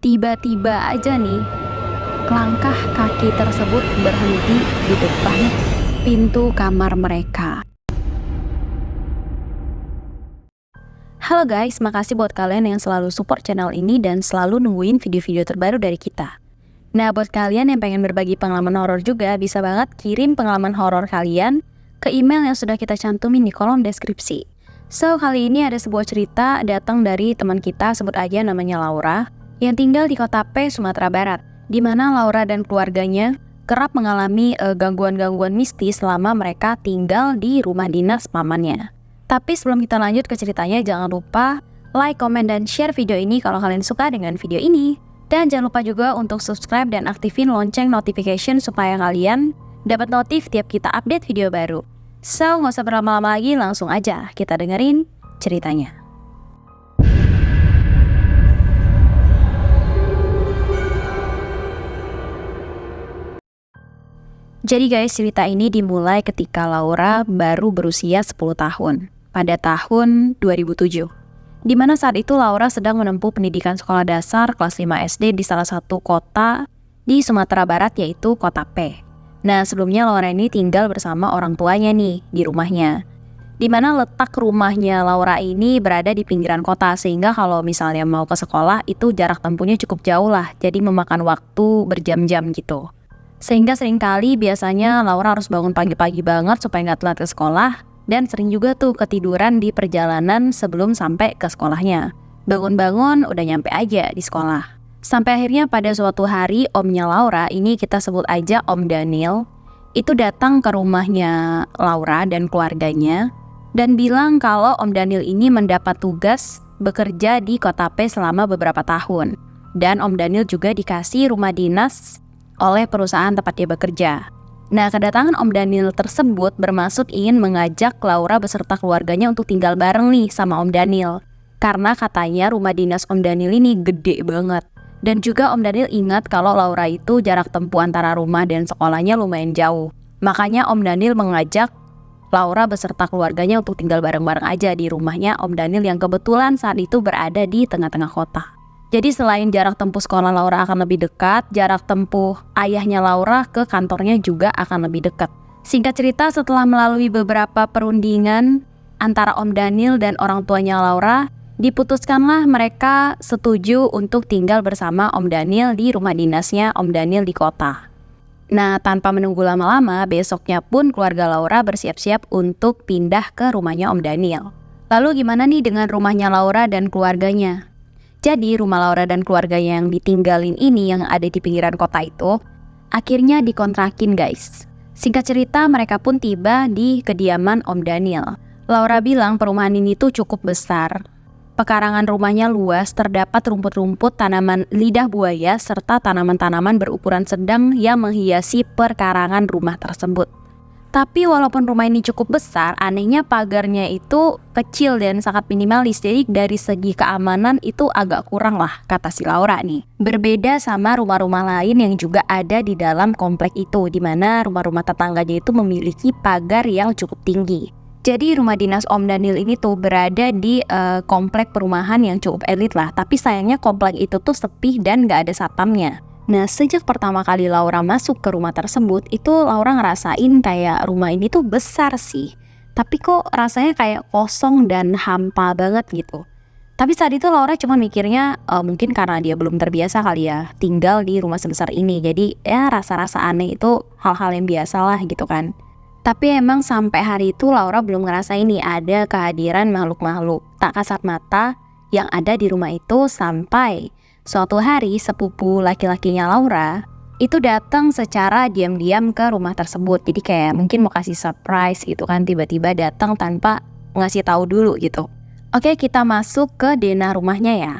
Tiba-tiba aja nih, langkah kaki tersebut berhenti di depan pintu kamar mereka. Halo guys, makasih buat kalian yang selalu support channel ini dan selalu nungguin video-video terbaru dari kita. Nah, buat kalian yang pengen berbagi pengalaman horor juga, bisa banget kirim pengalaman horor kalian ke email yang sudah kita cantumin di kolom deskripsi. So, kali ini ada sebuah cerita datang dari teman kita, sebut aja namanya Laura, yang tinggal di Kota P, Sumatera Barat, di mana Laura dan keluarganya kerap mengalami gangguan-gangguan mistis selama mereka tinggal di rumah dinas pamannya. Tapi sebelum kita lanjut ke ceritanya, jangan lupa like, komen, dan share video ini kalau kalian suka dengan video ini. Dan jangan lupa juga untuk subscribe dan aktifin lonceng notification supaya kalian dapat notif tiap kita update video baru. So, nggak usah berlama-lama lagi, langsung aja kita dengerin ceritanya. Jadi guys, cerita ini dimulai ketika Laura baru berusia 10 tahun, pada tahun 2007. Di mana saat itu Laura sedang menempuh pendidikan sekolah dasar kelas 5 SD di salah satu kota di Sumatera Barat, yaitu Kota P. Nah, sebelumnya Laura ini tinggal bersama orang tuanya nih di rumahnya. Di mana letak rumahnya Laura ini berada di pinggiran kota, sehingga kalau misalnya mau ke sekolah itu jarak tempuhnya cukup jauh lah, jadi memakan waktu berjam-jam gitu. Sehingga seringkali biasanya Laura harus bangun pagi-pagi banget supaya nggak telat ke sekolah, dan sering juga tuh ketiduran di perjalanan sebelum sampai ke sekolahnya. Bangun-bangun udah nyampe aja di sekolah. Sampai akhirnya pada suatu hari omnya Laura, ini kita sebut aja Om Daniel, itu datang ke rumahnya Laura dan keluarganya dan bilang kalau Om Daniel ini mendapat tugas bekerja di Kota P selama beberapa tahun. Dan Om Daniel juga dikasih rumah dinas oleh perusahaan tempat dia bekerja. Nah, kedatangan Om Daniel tersebut bermaksud ingin mengajak Laura beserta keluarganya untuk tinggal bareng nih sama Om Daniel. Karena katanya rumah dinas Om Daniel ini gede banget. Dan juga Om Daniel ingat kalau Laura itu jarak tempuh antara rumah dan sekolahnya lumayan jauh. Makanya Om Daniel mengajak Laura beserta keluarganya untuk tinggal bareng-bareng aja di rumahnya Om Daniel yang kebetulan saat itu berada di tengah-tengah kota. Jadi selain jarak tempuh sekolah Laura akan lebih dekat, jarak tempuh ayahnya Laura ke kantornya juga akan lebih dekat. Singkat cerita, setelah melalui beberapa perundingan antara Om Daniel dan orang tuanya Laura, diputuskanlah mereka setuju untuk tinggal bersama Om Daniel di rumah dinasnya Om Daniel di kota. Nah, tanpa menunggu lama-lama, besoknya pun keluarga Laura bersiap-siap untuk pindah ke rumahnya Om Daniel. Lalu gimana nih dengan rumahnya Laura dan keluarganya? Jadi rumah Laura dan keluarga yang ditinggalin ini yang ada di pinggiran kota itu akhirnya dikontrakin guys. Singkat cerita, mereka pun tiba di kediaman Om Daniel. Laura bilang perumahan ini tuh cukup besar. Pekarangan rumahnya luas, terdapat rumput-rumput, tanaman lidah buaya, serta tanaman-tanaman berukuran sedang yang menghiasi perkarangan rumah tersebut. Tapi walaupun rumah ini cukup besar, anehnya pagarnya itu kecil dan sangat minimalis. Jadi dari segi keamanan itu agak kurang lah, kata si Laura nih. Berbeda sama rumah-rumah lain yang juga ada di dalam komplek itu, di mana rumah-rumah tetangganya itu memiliki pagar yang cukup tinggi. Jadi rumah dinas Om Daniel ini tuh berada di komplek perumahan yang cukup elit lah. Tapi sayangnya komplek itu tuh sepi dan gak ada satpamnya. Nah, sejak pertama kali Laura masuk ke rumah tersebut, itu Laura ngerasain kayak rumah ini tuh besar sih. Tapi kok rasanya kayak kosong dan hampa banget gitu. Tapi saat itu Laura cuma mikirnya mungkin karena dia belum terbiasa kali ya tinggal di rumah sebesar ini. Jadi ya rasa-rasa aneh itu hal-hal yang biasa lah gitu kan. Tapi emang sampai hari itu Laura belum ngerasain nih ada kehadiran makhluk-makhluk tak kasat mata yang ada di rumah itu sampai suatu hari sepupu laki-lakinya Laura itu datang secara diam-diam ke rumah tersebut. Jadi kayak mungkin mau kasih surprise gitu kan, tiba-tiba datang tanpa ngasih tahu dulu gitu. Oke, kita masuk ke denah rumahnya ya.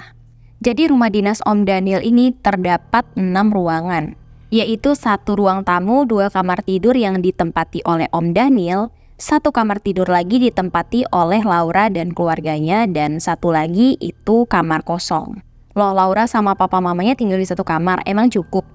Jadi rumah dinas Om Daniel ini terdapat 6 ruangan, yaitu 1 ruang tamu, 2 kamar tidur yang ditempati oleh Om Daniel, 1 kamar tidur lagi ditempati oleh Laura dan keluarganya, dan 1 lagi itu kamar kosong. Loh, Laura sama papa mamanya tinggal di 1 kamar, emang cukup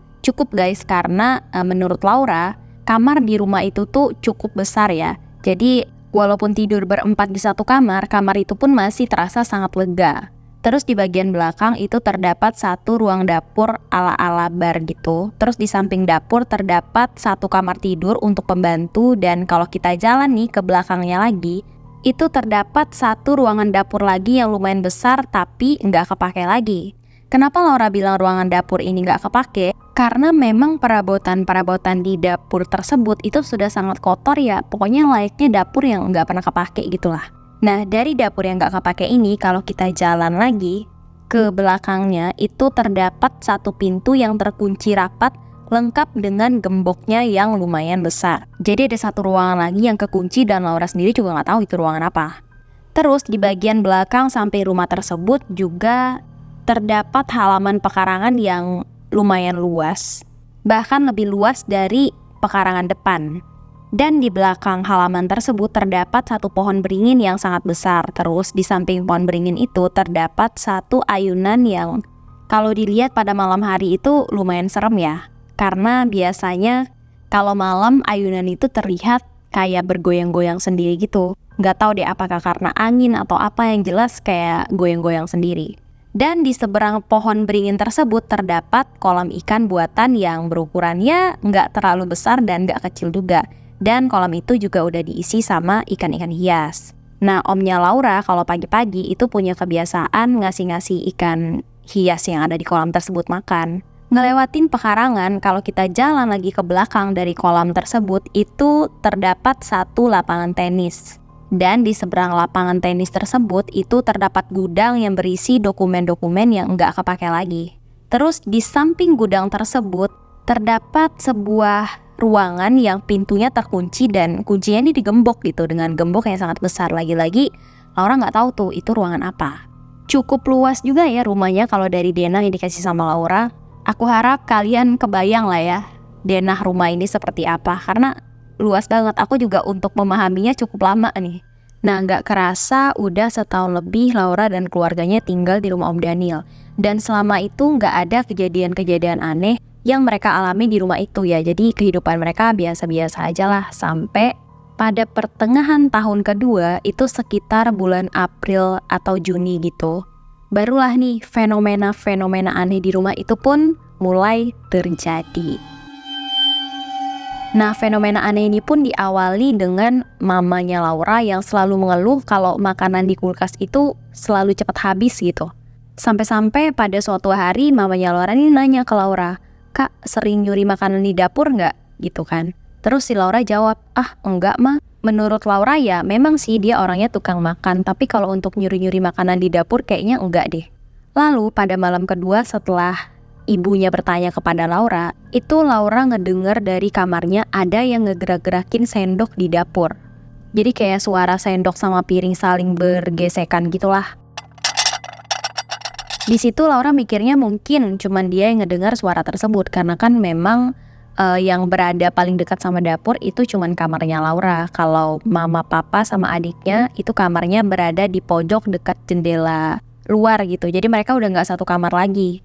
guys, karena menurut Laura kamar di rumah itu tuh cukup besar ya. Jadi walaupun tidur berempat di 1 kamar, kamar itu pun masih terasa sangat lega. Terus di bagian belakang itu terdapat satu ruang dapur ala-ala bar gitu. Terus di samping dapur terdapat satu kamar tidur untuk pembantu, dan kalau kita jalan nih ke belakangnya lagi, itu terdapat satu ruangan dapur lagi yang lumayan besar tapi nggak kepake lagi. Kenapa Laura bilang ruangan dapur ini nggak kepake? Karena memang perabotan-perabotan di dapur tersebut itu sudah sangat kotor ya. Pokoknya layaknya dapur yang nggak pernah kepake gitulah. Nah, dari dapur yang gak kepake ini, kalau kita jalan lagi ke belakangnya, itu terdapat satu pintu yang terkunci rapat, lengkap dengan gemboknya yang lumayan besar. Jadi ada satu ruangan lagi yang kekunci dan Laura sendiri juga gak tahu itu ruangan apa. Terus di bagian belakang sampai rumah tersebut juga terdapat halaman pekarangan yang lumayan luas, bahkan lebih luas dari pekarangan depan. Dan di belakang halaman tersebut terdapat satu pohon beringin yang sangat besar. Terus di samping pohon beringin itu terdapat satu ayunan yang kalau dilihat pada malam hari itu lumayan serem ya. Karena biasanya kalau malam ayunan itu terlihat kayak bergoyang-goyang sendiri gitu. Nggak tahu deh apakah karena angin atau apa, yang jelas kayak goyang-goyang sendiri. Dan di seberang pohon beringin tersebut terdapat kolam ikan buatan yang berukurannya nggak terlalu besar dan nggak kecil juga. Dan kolam itu juga udah diisi sama ikan-ikan hias. Nah, omnya Laura kalau pagi-pagi itu punya kebiasaan ngasih-ngasih ikan hias yang ada di kolam tersebut makan. Ngelewatin pekarangan, kalau kita jalan lagi ke belakang dari kolam tersebut, itu terdapat satu lapangan tenis. Dan di seberang lapangan tenis tersebut itu terdapat gudang yang berisi dokumen-dokumen yang nggak kepake lagi. Terus di samping gudang tersebut terdapat sebuah ruangan yang pintunya terkunci dan kuncinya ini digembok gitu dengan gembok yang sangat besar. Lagi-lagi Laura nggak tahu tuh itu ruangan apa. Cukup luas juga ya rumahnya kalau dari denah yang dikasih sama Laura. Aku harap kalian kebayang lah ya denah rumah ini seperti apa, karena luas banget. Aku juga untuk memahaminya cukup lama nih. Nah, nggak kerasa udah setahun lebih Laura dan keluarganya tinggal di rumah Om Daniel. Dan selama itu nggak ada kejadian-kejadian aneh yang mereka alami di rumah itu ya. Jadi kehidupan mereka biasa-biasa aja lah. Sampai pada pertengahan tahun kedua, itu sekitar bulan April atau Juni gitu, barulah nih fenomena-fenomena aneh di rumah itu pun mulai terjadi. Nah, fenomena aneh ini pun diawali dengan mamanya Laura yang selalu mengeluh kalau makanan di kulkas itu selalu cepat habis gitu. Sampai-sampai pada suatu hari mamanya Laura ini nanya ke Laura, "Kak, sering nyuri makanan di dapur nggak?" gitu kan. Terus si Laura jawab, "Ah, enggak mah." Menurut Laura ya memang sih dia orangnya tukang makan, tapi kalau untuk nyuri-nyuri makanan di dapur kayaknya enggak deh. Lalu pada malam kedua setelah ibunya bertanya kepada Laura, itu Laura ngedenger dari kamarnya ada yang ngegerak-gerakin sendok di dapur. Jadi kayak suara sendok sama piring saling bergesekan gitulah. Di situ Laura mikirnya mungkin cuman dia yang ngedengar suara tersebut, karena kan memang yang berada paling dekat sama dapur itu cuman kamarnya Laura. Kalau mama, papa, sama adiknya itu kamarnya berada di pojok dekat jendela luar gitu. Jadi mereka udah nggak satu kamar lagi.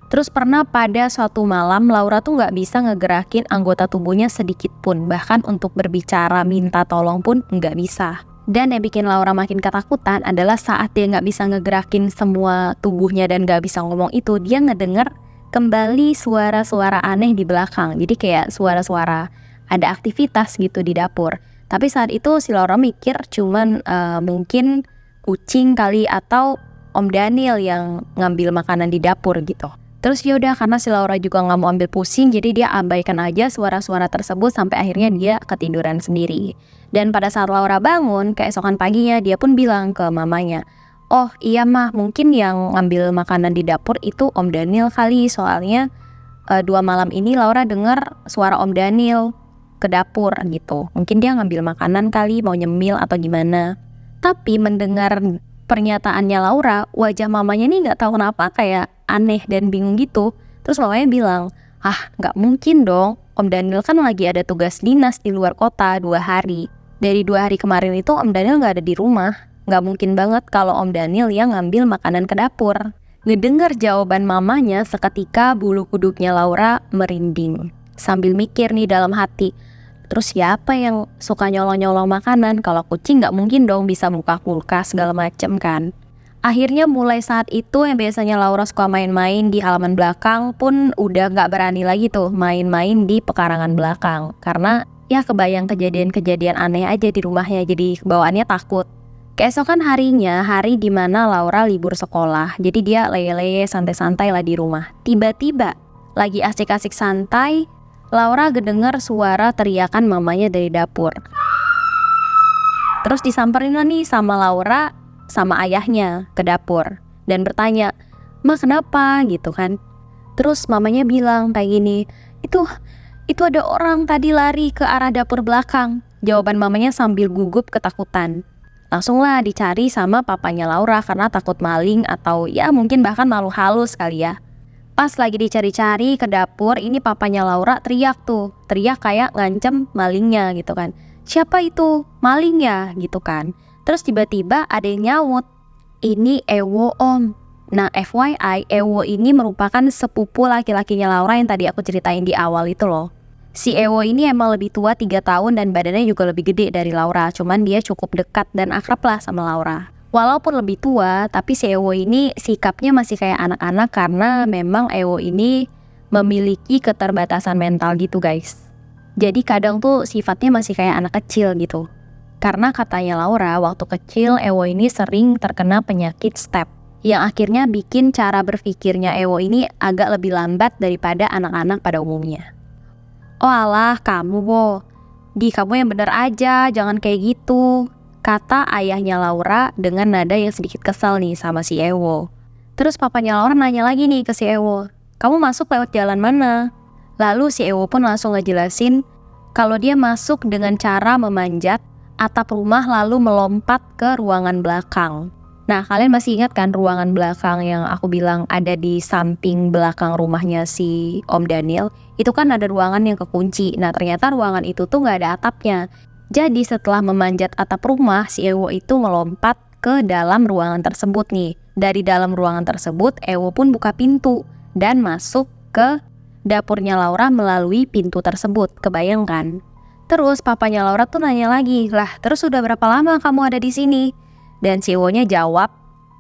Terus pernah pada suatu malam Laura tuh nggak bisa ngegerakin anggota tubuhnya sedikit pun. Bahkan untuk berbicara minta tolong pun nggak bisa. Dan yang bikin Laura makin ketakutan adalah saat dia nggak bisa ngegerakin semua tubuhnya dan nggak bisa ngomong itu, dia ngedenger kembali suara-suara aneh di belakang. Jadi kayak suara-suara ada aktivitas gitu di dapur. Tapi saat itu si Laura mikir cuman mungkin kucing kali atau Om Daniel yang ngambil makanan di dapur gitu. Terus ya udah, karena si Laura juga nggak mau ambil pusing, jadi dia abaikan aja suara-suara tersebut sampai akhirnya dia ketiduran sendiri. Dan pada saat Laura bangun keesokan paginya, dia pun bilang ke mamanya, "Oh iya mah, mungkin yang ngambil makanan di dapur itu Om Daniel kali, soalnya 2 malam ini Laura dengar suara Om Daniel ke dapur gitu. Mungkin dia ngambil makanan kali, mau nyemil atau gimana." Tapi mendengar pernyataannya Laura, wajah mamanya nih nggak tahu kenapa kayak aneh dan bingung gitu. Terus mamanya bilang, "Ah, nggak mungkin dong, Om Daniel kan lagi ada tugas dinas di luar kota 2 hari. Dari 2 hari kemarin itu Om Daniel nggak ada di rumah. Nggak mungkin banget kalau Om Daniel yang ngambil makanan ke dapur." Ngedengar jawaban mamanya, seketika bulu kuduknya Laura merinding. Sambil mikir nih dalam hati, terus siapa yang suka nyolong-nyolong makanan? Kalau kucing nggak mungkin dong bisa buka kulkas segala macem kan. Akhirnya mulai saat itu yang biasanya Laura suka main-main di halaman belakang pun udah gak berani lagi tuh main-main di pekarangan belakang. Karena ya kebayang kejadian-kejadian aneh aja di rumahnya, jadi bawaannya takut. Keesokan harinya, hari dimana Laura libur sekolah, jadi dia leye-leye santai-santai lah di rumah. Tiba-tiba lagi asik-asik santai, Laura kedengar suara teriakan mamanya dari dapur. Terus disamperin lah nih sama Laura sama ayahnya ke dapur dan bertanya, "Ma, kenapa?" gitu kan. Terus mamanya bilang kayak gini, itu ada orang tadi lari ke arah dapur belakang." Jawaban mamanya sambil gugup ketakutan. Langsunglah dicari sama papanya Laura karena takut maling atau ya mungkin bahkan malu halus kali ya. Pas lagi dicari-cari ke dapur, ini papanya Laura teriak kayak ngancem malingnya gitu kan. "Siapa itu? Maling ya?" gitu kan. Terus tiba-tiba ada yang nyaut, "Ini Ewo, Om." Nah, FYI, Ewo ini merupakan sepupu laki-lakinya Laura yang tadi aku ceritain di awal itu loh. Si Ewo ini emang lebih tua 3 tahun dan badannya juga lebih gede dari Laura. Cuman dia cukup dekat dan akrab lah sama Laura. Walaupun lebih tua, tapi si Ewo ini sikapnya masih kayak anak-anak karena memang Ewo ini memiliki keterbatasan mental gitu guys. Jadi kadang tuh sifatnya masih kayak anak kecil gitu. Karena katanya Laura, waktu kecil Ewo ini sering terkena penyakit step yang akhirnya bikin cara berpikirnya Ewo ini agak lebih lambat daripada anak-anak pada umumnya. "Oh alah kamu Bo, kamu yang bener aja, jangan kayak gitu," kata ayahnya Laura dengan nada yang sedikit kesal nih sama si Ewo. Terus papanya Laura nanya lagi nih ke si Ewo, "Kamu masuk lewat jalan mana?" Lalu si Ewo pun langsung ngejelasin kalau dia masuk dengan cara memanjat atap rumah lalu melompat ke ruangan belakang. Nah, kalian masih ingat kan ruangan belakang yang aku bilang ada di samping belakang rumahnya si Om Daniel? Itu kan ada ruangan yang kekunci. Nah, ternyata ruangan itu tuh gak ada atapnya. Jadi setelah memanjat atap rumah, si Ewo itu melompat ke dalam ruangan tersebut nih. Dari dalam ruangan tersebut, Ewo pun buka pintu dan masuk ke dapurnya Laura melalui pintu tersebut. Kebayang kan? Terus papanya Laura tuh nanya lagi, "Lah, terus udah berapa lama kamu ada di sini?" Dan si Ewo-nya jawab,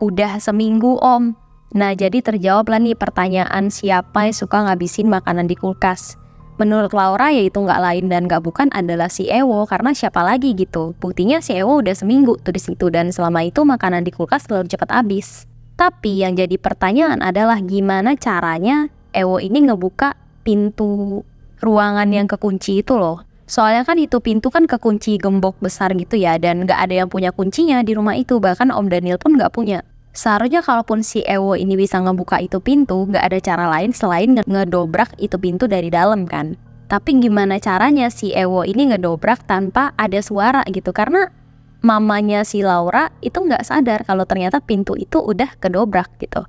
"Udah seminggu Om." Nah, jadi terjawablah nih pertanyaan siapa yang suka ngabisin makanan di kulkas. Menurut Laura ya itu nggak lain dan nggak bukan adalah si Ewo, karena siapa lagi gitu. Buktinya si Ewo udah seminggu tuh di situ dan selama itu makanan di kulkas selalu cepat habis. Tapi yang jadi pertanyaan adalah gimana caranya Ewo ini ngebuka pintu ruangan yang kekunci itu loh. Soalnya kan itu pintu kan kekunci gembok besar gitu ya, dan gak ada yang punya kuncinya di rumah itu, bahkan Om Daniel pun gak punya. Seharusnya kalaupun si Ewo ini bisa ngebuka itu pintu, gak ada cara lain selain ngedobrak itu pintu dari dalam kan. Tapi gimana caranya si Ewo ini ngedobrak tanpa ada suara gitu, karena mamanya si Laura itu gak sadar kalau ternyata pintu itu udah kedobrak gitu.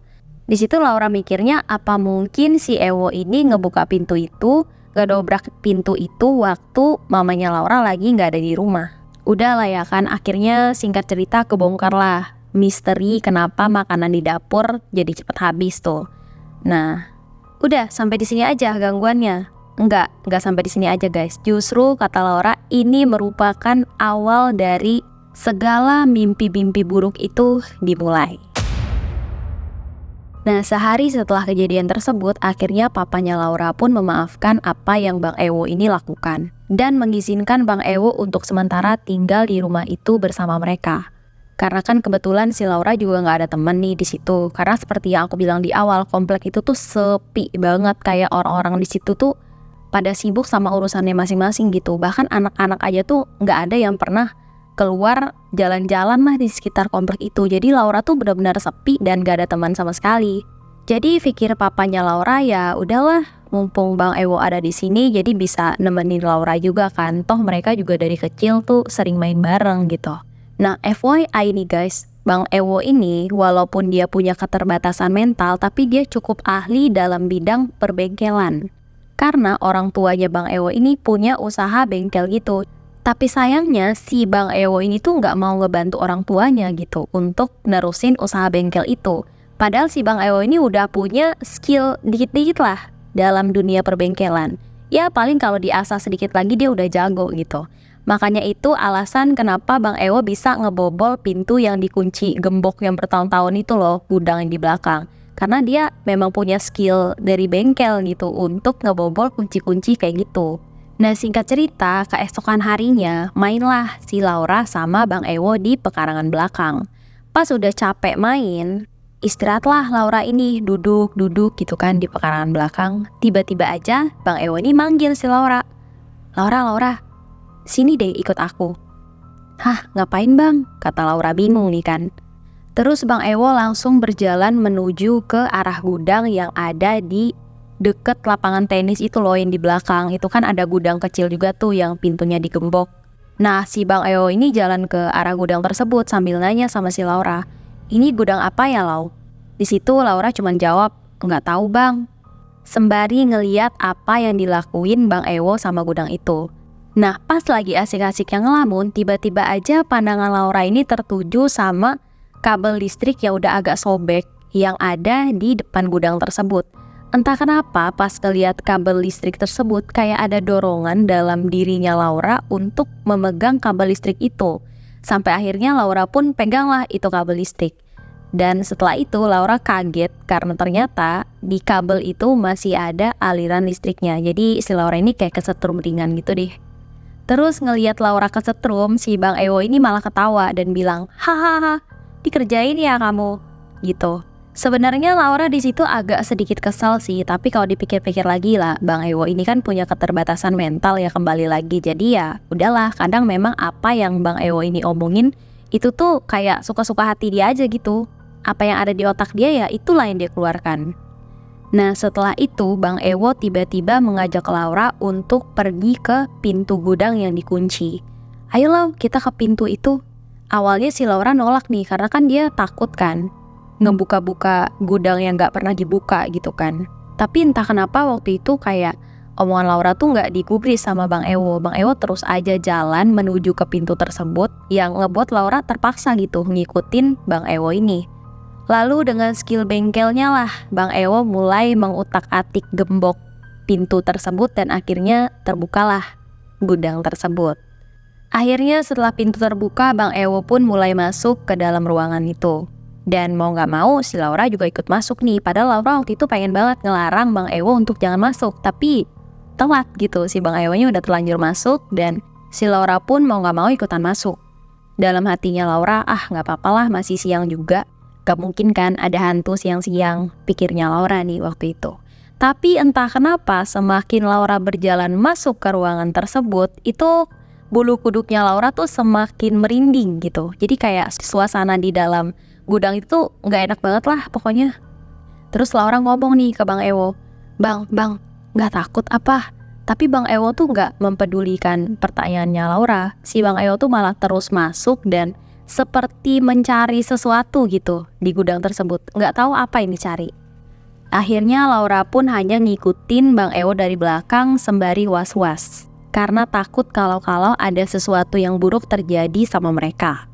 Di situ Laura mikirnya apa mungkin si Ewo ini ngebuka pintu itu, ngedobrak pintu itu waktu mamanya Laura lagi gak ada di rumah. Udah lah ya kan, akhirnya singkat cerita kebongkar lah misteri kenapa makanan di dapur jadi cepet habis tuh. Nah, udah sampai di sini aja gangguannya. Enggak sampai di sini aja guys. Justru kata Laura ini merupakan awal dari segala mimpi-mimpi buruk itu dimulai. Nah, sehari setelah kejadian tersebut, akhirnya papanya Laura pun memaafkan apa yang Bang Ewo ini lakukan dan mengizinkan Bang Ewo untuk sementara tinggal di rumah itu bersama mereka. Karena kan kebetulan si Laura juga nggak ada teman nih di situ. Karena seperti yang aku bilang di awal, komplek itu tuh sepi banget, kayak orang-orang di situ tuh pada sibuk sama urusannya masing-masing gitu. Bahkan anak-anak aja tuh nggak ada yang pernah keluar jalan-jalan lah di sekitar komplek itu. Jadi Laura tuh benar-benar sepi dan gak ada teman sama sekali. Jadi pikir papanya Laura ya udahlah, mumpung Bang Ewo ada di sini jadi bisa nemenin Laura juga kan. Toh mereka juga dari kecil tuh sering main bareng gitu. Nah, FYI nih guys, Bang Ewo ini walaupun dia punya keterbatasan mental tapi dia cukup ahli dalam bidang perbengkelan. Karena orang tuanya Bang Ewo ini punya usaha bengkel gitu. Tapi sayangnya si Bang Ewo ini tuh nggak mau ngebantu orang tuanya gitu untuk nerusin usaha bengkel itu. Padahal si Bang Ewo ini udah punya skill dikit-dikit lah dalam dunia perbengkelan. Ya paling kalau diasah sedikit lagi dia udah jago gitu. Makanya itu alasan kenapa Bang Ewo bisa ngebobol pintu yang dikunci gembok yang bertahun-tahun itu loh, gudang yang di belakang. Karena dia memang punya skill dari bengkel gitu untuk ngebobol kunci-kunci kayak gitu. Nah singkat cerita, keesokan harinya mainlah si Laura sama Bang Ewo di pekarangan belakang. Pas udah capek main, istirahatlah Laura ini duduk gitu kan di pekarangan belakang. Tiba-tiba aja Bang Ewo ini manggil si Laura. Laura, sini deh ikut aku. Hah, ngapain bang? Kata Laura bingung nih kan. Terus Bang Ewo langsung berjalan menuju ke arah gudang yang ada di deket lapangan tenis itu loh yang di belakang. Itu kan ada gudang kecil juga tuh yang pintunya digembok. Nah si Bang Ewo ini jalan ke arah gudang tersebut sambil nanya sama si Laura, ini gudang apa ya Lau? Di situ Laura cuma jawab, nggak tahu bang. Sembari ngeliat apa yang dilakuin Bang Ewo sama gudang itu. Nah pas lagi asik-asik yang ngelamun, tiba-tiba aja pandangan Laura ini tertuju sama kabel listrik yang udah agak sobek yang ada di depan gudang tersebut. Entah kenapa pas ngeliat kabel listrik tersebut kayak ada dorongan dalam dirinya Laura untuk memegang kabel listrik itu. Sampai akhirnya Laura pun peganglah itu kabel listrik. Dan setelah itu Laura kaget karena ternyata di kabel itu masih ada aliran listriknya. Jadi si Laura ini kayak kesetrum ringan gitu deh. Terus ngelihat Laura kesetrum, si Bang Ewo ini malah ketawa dan bilang, hahaha, dikerjain ya kamu, gitu. Sebenarnya Laura di situ agak sedikit kesal sih, tapi kalau dipikir-pikir lagi lah, Bang Ewo ini kan punya keterbatasan mental ya kembali lagi. Jadi ya udahlah, kadang memang apa yang Bang Ewo ini omongin itu tuh kayak suka-suka hati dia aja gitu. Apa yang ada di otak dia ya itulah yang dia keluarkan. Nah setelah itu Bang Ewo tiba-tiba mengajak Laura untuk pergi ke pintu gudang yang dikunci. Ayo Lau, kita ke pintu itu. Awalnya si Laura nolak nih karena kan dia takut kan ngebuka-buka gudang yang gak pernah dibuka gitu kan. Tapi entah kenapa waktu itu kayak omongan Laura tuh gak digubris sama Bang Ewo. Bang Ewo terus aja jalan menuju ke pintu tersebut yang ngebuat Laura terpaksa gitu ngikutin Bang Ewo ini. Lalu dengan skill bengkelnya lah Bang Ewo mulai mengutak-atik gembok pintu tersebut dan akhirnya terbukalah gudang tersebut. Akhirnya setelah pintu terbuka Bang Ewo pun mulai masuk ke dalam ruangan itu. Dan mau gak mau si Laura juga ikut masuk nih. Padahal Laura waktu itu pengen banget ngelarang Bang Ewo untuk jangan masuk. Tapi telat gitu, si Bang Ewo-nya udah terlanjur masuk dan si Laura pun mau gak mau ikutan masuk. Dalam hatinya Laura, gak apa-apa lah masih siang juga. Gak mungkin kan ada hantu siang-siang, pikirnya Laura nih waktu itu. Tapi entah kenapa semakin Laura berjalan masuk ke ruangan tersebut, itu bulu kuduknya Laura tuh semakin merinding gitu. Jadi kayak suasana di dalam gudang itu gak enak banget lah pokoknya. Terus Laura ngomong nih ke Bang Ewo, Bang, gak takut apa? Tapi Bang Ewo tuh gak mempedulikan pertanyaannya Laura. Si Bang Ewo tuh malah terus masuk dan seperti mencari sesuatu gitu di gudang tersebut. Gak tahu apa yang dicari. Akhirnya Laura pun hanya ngikutin Bang Ewo dari belakang sembari was-was. Karena takut kalau ada sesuatu yang buruk terjadi sama mereka.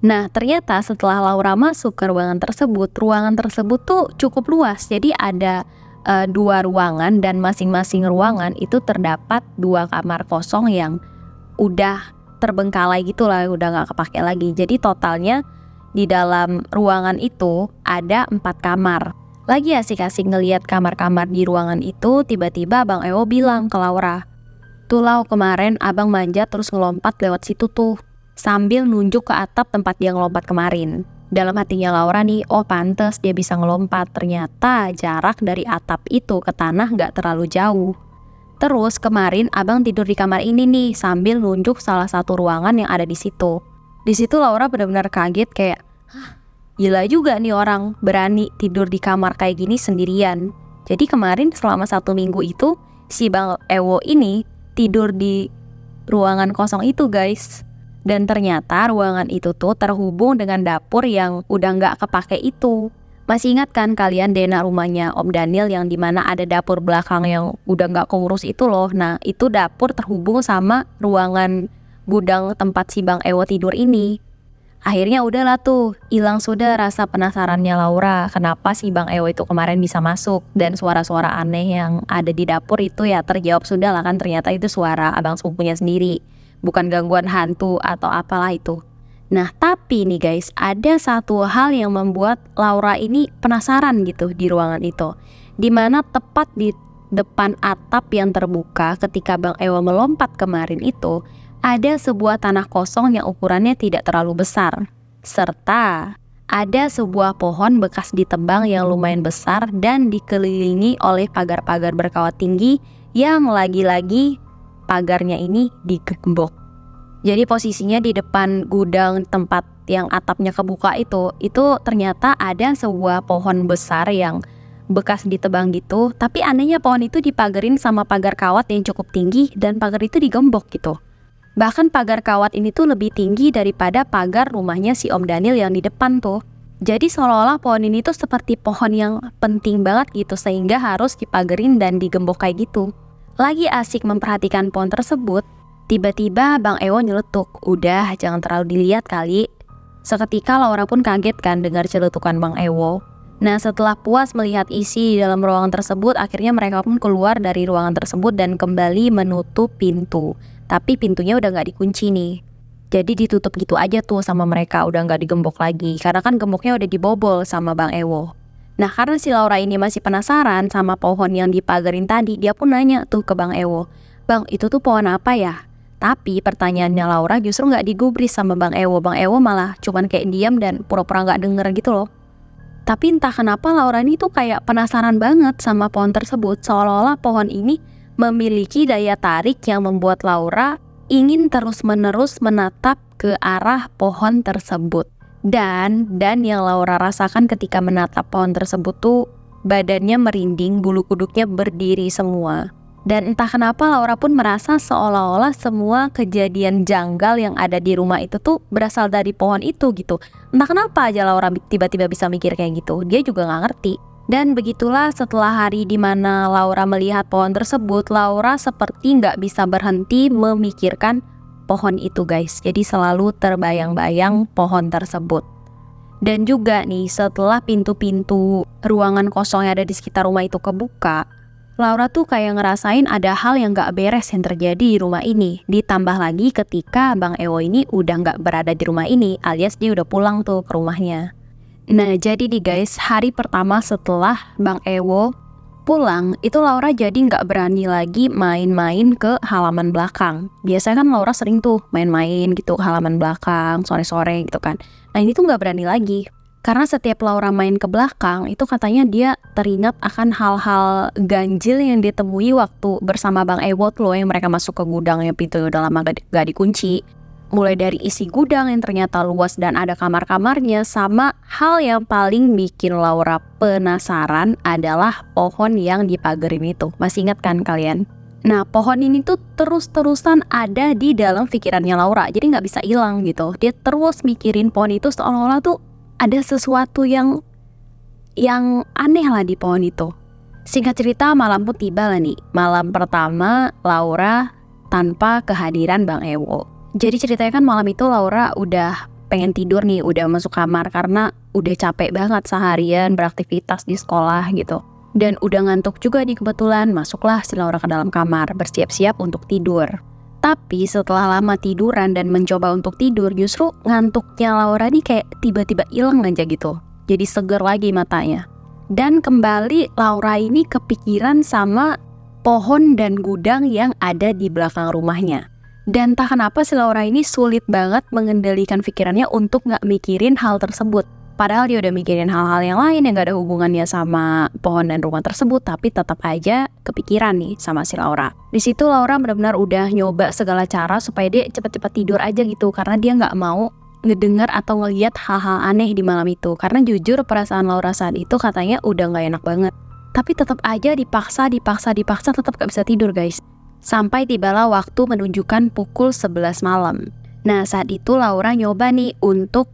Nah ternyata setelah Laura masuk ke ruangan tersebut tuh cukup luas. Jadi ada 2 ruangan dan masing-masing ruangan itu terdapat 2 kamar kosong yang udah terbengkalai gitu lah, udah gak kepake lagi. Jadi totalnya di dalam ruangan itu ada 4 kamar. Lagi asik-asik ngeliat kamar-kamar di ruangan itu, tiba-tiba Bang Ewo bilang ke Laura, tuh Lau, kemarin abang manjat terus ngelompat lewat situ tuh, sambil nunjuk ke atap tempat dia ngelompat kemarin. Dalam hatinya Laura nih, oh pantes dia bisa ngelompat. Ternyata jarak dari atap itu ke tanah gak terlalu jauh. Terus kemarin abang tidur di kamar ini nih sambil nunjuk salah satu ruangan yang ada di situ. Di situ Laura benar-benar kaget kayak, gila juga nih orang berani tidur di kamar kayak gini sendirian. Jadi kemarin selama 1 minggu itu si Bang Ewo ini tidur di ruangan kosong itu guys. Dan ternyata ruangan itu tuh terhubung dengan dapur yang udah nggak kepake itu. Masih ingat kan kalian denah rumahnya Om Daniel yang dimana ada dapur belakang yang udah nggak keurus itu loh. Nah itu dapur terhubung sama ruangan gudang tempat si Bang Ewo tidur ini. Akhirnya udahlah tuh, hilang sudah rasa penasarannya Laura. Kenapa si Bang Ewo itu kemarin bisa masuk. Dan suara-suara aneh yang ada di dapur itu ya terjawab sudah lah kan. Ternyata itu suara abang sepupunya sendiri. bukan gangguan hantu atau apalah itu. Nah, tapi nih guys, ada satu hal yang membuat Laura ini penasaran gitu di ruangan itu. Dimana tepat di depan atap yang terbuka ketika Bang Ewo melompat kemarin itu, ada sebuah tanah kosong yang ukurannya tidak terlalu besar. Serta ada sebuah pohon bekas ditebang yang lumayan besar dan dikelilingi oleh pagar-pagar berkawat tinggi yang lagi-lagi pagarnya ini digembok. Jadi posisinya di depan gudang tempat yang atapnya kebuka itu ternyata ada sebuah pohon besar yang bekas ditebang gitu. Tapi anehnya pohon itu dipagerin sama pagar kawat yang cukup tinggi dan pagar itu digembok gitu. Bahkan pagar kawat ini tuh lebih tinggi daripada pagar rumahnya si Om Daniel yang di depan tuh. Jadi seolah-olah pohon ini tuh seperti pohon yang penting banget gitu sehingga harus dipagerin dan digembok kayak gitu. Lagi asik memperhatikan pohon tersebut, tiba-tiba Bang Ewo nyeletuk. Udah, jangan terlalu dilihat kali. Seketika Laura pun kaget kan dengar celetukan Bang Ewo. Nah, setelah puas melihat isi di dalam ruangan tersebut, akhirnya mereka pun keluar dari ruangan tersebut dan kembali menutup pintu. Tapi pintunya udah gak dikunci nih. Jadi ditutup gitu aja tuh sama mereka, udah gak digembok lagi. Karena kan gemboknya udah dibobol sama Bang Ewo. Nah, karena si Laura ini masih penasaran sama pohon yang dipagerin tadi, dia pun nanya tuh ke Bang Ewo, "Bang, itu tuh pohon apa ya?" Tapi pertanyaannya Laura justru gak digubris sama Bang Ewo. Bang Ewo malah cuman kayak diam dan pura-pura gak denger gitu loh. Tapi entah kenapa Laura ini tuh kayak penasaran banget sama pohon tersebut. Seolah-olah pohon ini memiliki daya tarik yang membuat Laura ingin terus-menerus menatap ke arah pohon tersebut. Dan yang Laura rasakan ketika menatap pohon tersebut tuh badannya merinding, bulu kuduknya berdiri semua. Dan entah kenapa Laura pun merasa seolah-olah semua kejadian janggal yang ada di rumah itu tuh berasal dari pohon itu gitu. Entah kenapa aja Laura tiba-tiba bisa mikir kayak gitu, dia juga gak ngerti. Dan begitulah setelah hari dimana Laura melihat pohon tersebut, Laura seperti gak bisa berhenti memikirkan pohon itu guys. Jadi selalu terbayang-bayang pohon tersebut. Dan juga nih setelah pintu-pintu ruangan kosong yang ada di sekitar rumah itu kebuka, Laura tuh kayak ngerasain ada hal yang gak beres yang terjadi di rumah ini. Ditambah lagi ketika Bang Ewo ini udah gak berada di rumah ini, alias dia udah pulang tuh ke rumahnya. Nah, jadi nih guys, hari pertama setelah Bang Ewo pulang, itu Laura jadi gak berani lagi main-main ke halaman belakang. Biasanya kan Laura sering tuh main-main gitu ke halaman belakang, sore-sore gitu kan. Nah, ini tuh gak berani lagi. Karena setiap Laura main ke belakang, itu katanya dia teringat akan hal-hal ganjil yang ditemui waktu bersama Bang Ewo loh, yang mereka masuk ke gudang yang pintunya udah lama gak dikunci. Mulai dari isi gudang yang ternyata luas dan ada kamar-kamarnya, sama hal yang paling bikin Laura penasaran adalah pohon yang dipagerin itu. Masih ingat kan kalian? Nah, pohon ini tuh terus-terusan ada di dalam pikirannya Laura, jadi gak bisa hilang gitu. Dia terus mikirin pohon itu seolah-olah tuh ada sesuatu yang aneh lah di pohon itu. Singkat cerita, malam pun tiba lah nih. Malam pertama Laura tanpa kehadiran Bang Ewo. Jadi ceritanya kan malam itu Laura udah pengen tidur nih, udah masuk kamar karena udah capek banget seharian beraktivitas di sekolah gitu. Dan udah ngantuk juga nih kebetulan, masuklah si Laura ke dalam kamar bersiap-siap untuk tidur. Tapi setelah lama tiduran dan mencoba untuk tidur, justru ngantuknya Laura nih kayak tiba-tiba hilang aja gitu. Jadi seger lagi matanya. Dan kembali Laura ini kepikiran sama pohon dan gudang yang ada di belakang rumahnya. Dan entah kenapa si Laura ini sulit banget mengendalikan pikirannya untuk gak mikirin hal tersebut. Padahal dia udah mikirin hal-hal yang lain yang gak ada hubungannya sama pohon dan rumah tersebut, tapi tetap aja kepikiran nih sama si Laura. Di situ Laura benar-benar udah nyoba segala cara supaya dia cepet-cepet tidur aja gitu, karena dia gak mau ngedengar atau ngeliat hal-hal aneh di malam itu. Karena jujur perasaan Laura saat itu katanya udah gak enak banget. Tapi tetap aja dipaksa tetap gak bisa tidur guys. Sampai tibalah waktu menunjukkan pukul 11 malam. Nah, saat itu Laura nyoba nih untuk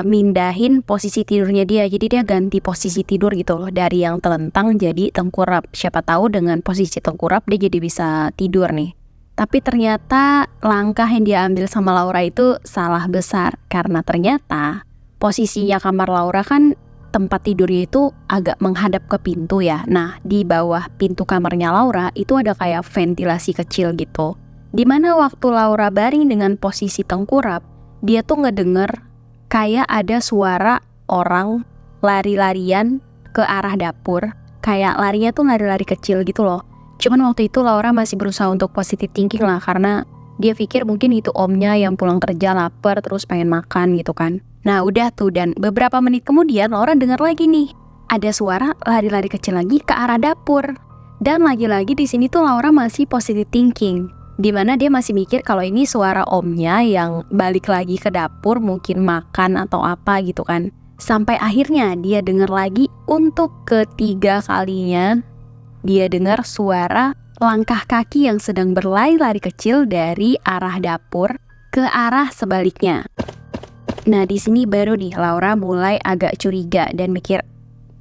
mindahin posisi tidurnya dia. Jadi dia ganti posisi tidur gitu loh, dari yang telentang jadi tengkurap. Siapa tahu dengan posisi tengkurap dia jadi bisa tidur nih. Tapi ternyata langkah yang dia ambil sama Laura itu salah besar. Karena ternyata posisinya kamar Laura kan tempat tidurnya itu agak menghadap ke pintu ya. Nah, di bawah pintu kamarnya Laura itu ada kayak ventilasi kecil gitu. Dimana waktu Laura baring dengan posisi tengkurap, dia tuh ngedenger kayak ada suara orang lari-larian ke arah dapur. Kayak larinya tuh lari-lari kecil gitu loh. Cuman waktu itu Laura masih berusaha untuk positive thinking lah, karena dia pikir mungkin itu omnya yang pulang kerja lapar terus pengen makan gitu kan. Nah udah tuh, dan beberapa menit kemudian Laura dengar lagi nih, ada suara lari-lari kecil lagi ke arah dapur. Dan lagi-lagi di sini tuh Laura masih positive thinking, dimana dia masih mikir kalau ini suara omnya yang balik lagi ke dapur mungkin makan atau apa gitu kan. Sampai akhirnya dia dengar lagi untuk ketiga kalinya, dia dengar suara langkah kaki yang sedang berlari-lari kecil dari arah dapur ke arah sebaliknya. Nah di sini baru nih Laura mulai agak curiga dan mikir,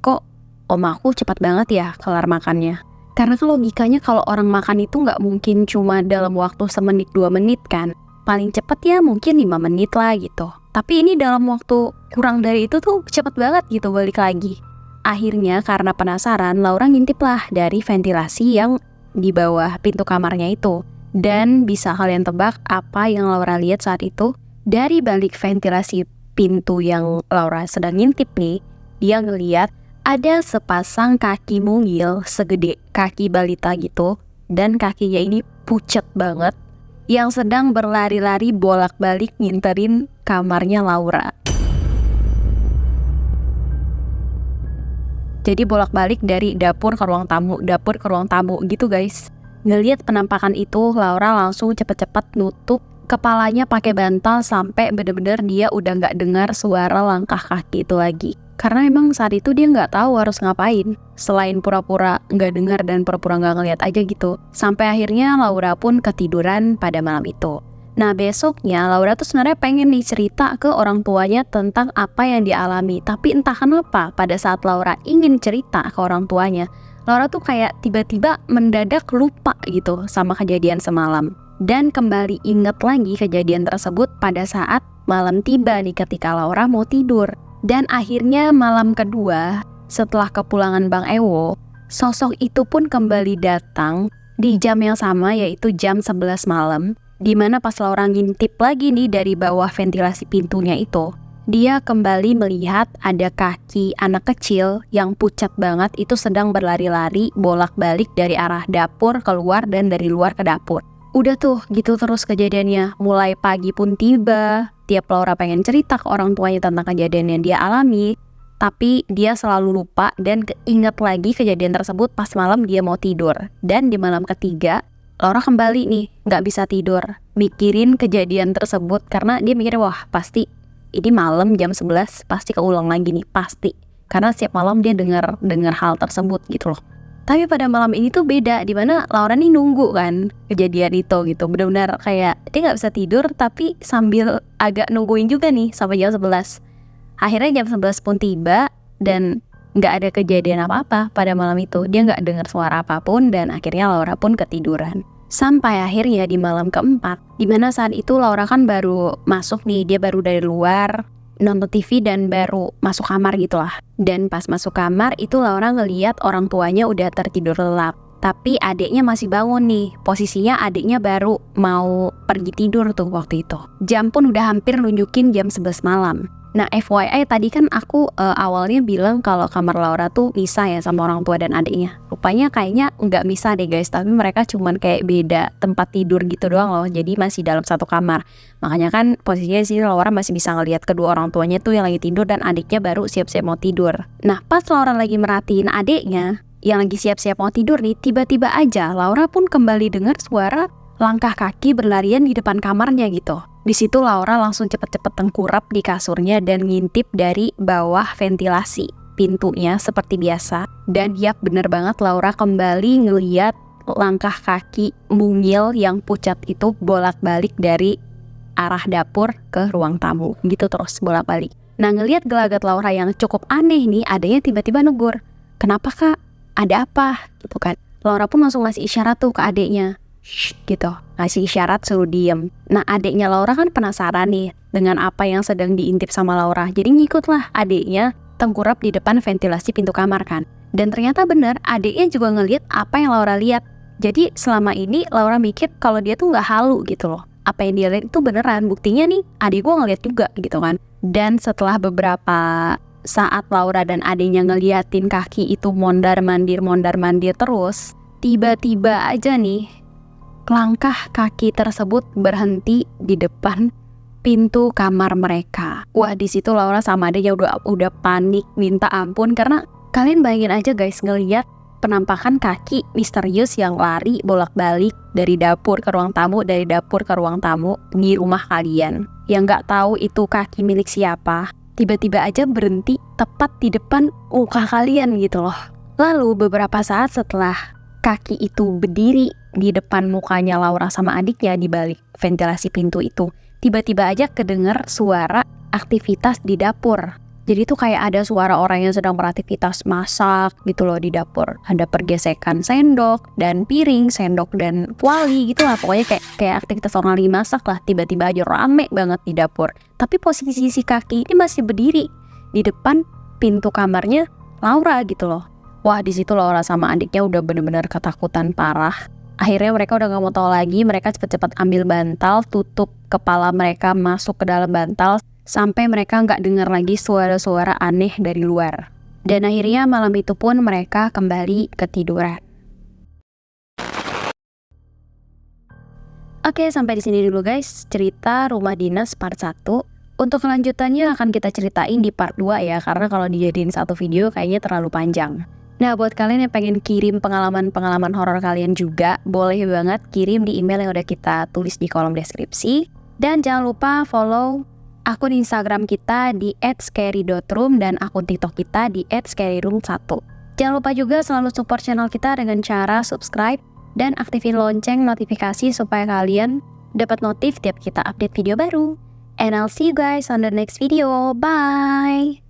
kok om aku cepat banget ya kelar makannya. Karena logikanya kalau orang makan itu nggak mungkin cuma dalam waktu semenit 2 menit kan. Paling cepet ya mungkin 5 menit lah gitu. Tapi ini dalam waktu kurang dari itu tuh cepet banget gitu balik lagi. Akhirnya karena penasaran, Laura ngintip lah dari ventilasi yang di bawah pintu kamarnya itu. Dan bisa kalian tebak apa yang Laura lihat saat itu? Dari balik ventilasi pintu yang Laura sedang ngintip nih, dia ngeliat ada sepasang kaki mungil segede kaki balita gitu. Dan kakinya ini pucet banget, yang sedang berlari-lari bolak-balik nginterin kamarnya Laura. Jadi bolak-balik dari dapur ke ruang tamu gitu guys. Ngelihat penampakan itu, Laura langsung cepet-cepet nutup kepalanya pakai bantal sampai bener-bener dia udah gak dengar suara langkah kaki itu lagi. Karena emang saat itu dia gak tahu harus ngapain selain pura-pura gak dengar dan pura-pura gak ngeliat aja gitu. Sampai akhirnya Laura pun ketiduran pada malam itu. Nah besoknya Laura tuh sebenarnya pengen nih cerita ke orang tuanya tentang apa yang dialami. Tapi entah kenapa pada saat Laura ingin cerita ke orang tuanya, Laura tuh kayak tiba-tiba mendadak lupa gitu sama kejadian semalam. Dan kembali inget lagi kejadian tersebut pada saat malam tiba nih ketika Laura mau tidur. Dan akhirnya malam kedua setelah kepulangan Bang Ewo, sosok itu pun kembali datang di jam yang sama, yaitu jam 11 malam. Dimana pas Laura ngintip lagi nih dari bawah ventilasi pintunya itu, dia kembali melihat ada kaki anak kecil yang pucat banget itu sedang berlari-lari bolak-balik dari arah dapur keluar dan dari luar ke dapur. Udah tuh gitu terus kejadiannya. Mulai pagi pun tiba, tiap Laura pengen cerita ke orang tuanya tentang kejadian yang dia alami, tapi dia selalu lupa dan keinget lagi kejadian tersebut pas malam dia mau tidur. Dan di malam ketiga Laura kembali nih gak bisa tidur mikirin kejadian tersebut, karena dia mikir wah pasti ini malam jam 11 pasti keulang lagi nih, pasti. Karena setiap malam dia dengar hal tersebut gitu loh. Tapi pada malam ini tuh beda, dimana Laura nih nunggu kan kejadian itu gitu. Benar-benar kayak dia gak bisa tidur tapi sambil agak nungguin juga nih sampai jam 11. Akhirnya jam 11 pun tiba dan gak ada kejadian apa-apa pada malam itu. Dia gak dengar suara apapun dan akhirnya Laura pun ketiduran. Sampai akhirnya di malam keempat, dimana saat itu Laura kan baru masuk nih, dia baru dari luar nonton TV dan baru masuk kamar gitu lah. Dan pas masuk kamar itu Laura ngeliat orang tuanya udah tertidur lelap, tapi adiknya masih bangun nih. Posisinya adiknya baru mau pergi tidur tuh waktu itu. Jam pun udah hampir nunjukin jam 11 malam. Nah FYI tadi kan aku awalnya bilang kalau kamar Laura tuh misah ya sama orang tua dan adiknya. Rupanya kayaknya nggak misah deh guys, tapi mereka cuman kayak beda tempat tidur gitu doang loh. Jadi masih dalam satu kamar. Makanya kan posisinya sih Laura masih bisa ngelihat kedua orang tuanya tuh yang lagi tidur dan adiknya baru siap-siap mau tidur. Nah pas Laura lagi merhatiin adiknya yang lagi siap-siap mau tidur nih, tiba-tiba aja Laura pun kembali dengar suara langkah kaki berlarian di depan kamarnya gitu. Di situ Laura langsung cepet-cepet tengkurap di kasurnya dan ngintip dari bawah ventilasi pintunya seperti biasa. Dan yap bener banget, Laura kembali ngeliat langkah kaki mungil yang pucat itu bolak-balik dari arah dapur ke ruang tamu gitu terus bolak-balik. Nah ngeliat gelagat Laura yang cukup aneh nih, adanya tiba-tiba negur, "Kenapa kak? Ada apa?" gitu kan. Laura pun langsung ngasih isyarat tuh ke adeknya, "Shh," gitu, ngasih isyarat suruh diem. Nah adeknya Laura kan penasaran nih dengan apa yang sedang diintip sama Laura, jadi ngikutlah adeknya tengkurap di depan ventilasi pintu kamar kan. Dan ternyata bener, adeknya juga ngeliat apa yang Laura lihat. Jadi selama ini Laura mikir kalau dia tuh nggak halu gitu loh. Apa yang dia lihat itu beneran. Buktinya nih adik gue ngeliat juga gitu kan. Dan setelah beberapa saat Laura dan adiknya ngeliatin kaki itu mondar-mandir terus, tiba-tiba aja nih langkah kaki tersebut berhenti di depan pintu kamar mereka. Wah, di situ Laura sama adiknya udah panik minta ampun, karena kalian bayangin aja guys, ngeliat penampakan kaki misterius yang lari bolak-balik dari dapur ke ruang tamu, dari dapur ke ruang tamu di rumah kalian, yang nggak tahu itu kaki milik siapa, tiba-tiba aja berhenti tepat di depan muka kalian gitu loh. Lalu beberapa saat setelah kaki itu berdiri di depan mukanya Laura sama adiknya di balik ventilasi pintu itu, tiba-tiba aja kedenger suara aktivitas di dapur. Jadi tuh kayak ada suara orang yang sedang beraktivitas masak gitu loh di dapur. Ada pergesekan sendok dan piring, sendok dan kuali gitu lah. Pokoknya kayak aktivitas orang lagi masak lah. Tiba-tiba aja rame banget di dapur. Tapi posisi si kaki ini masih berdiri di depan pintu kamarnya Laura gitu loh. Wah, di situ Laura sama adiknya udah bener-bener ketakutan parah. Akhirnya mereka udah gak mau tahu lagi. Mereka cepet-cepet ambil bantal, tutup kepala mereka masuk ke dalam bantal, sampai mereka nggak dengar lagi suara-suara aneh dari luar. Dan akhirnya malam itu pun mereka kembali ketiduran. Oke, sampai di sini dulu guys cerita Rumah Dinas part 1. Untuk kelanjutannya akan kita ceritain di part 2 ya, karena kalau dijadiin satu video kayaknya terlalu panjang. Nah, buat kalian yang pengen kirim pengalaman-pengalaman horor kalian juga, boleh banget kirim di email yang udah kita tulis di kolom deskripsi. Dan jangan lupa follow akun Instagram kita di @scary.room dan akun TikTok kita di @scaryroom1. Jangan lupa juga selalu support channel kita dengan cara subscribe dan aktifin lonceng notifikasi supaya kalian dapat notif tiap kita update video baru. And I'll see you guys on the next video. Bye!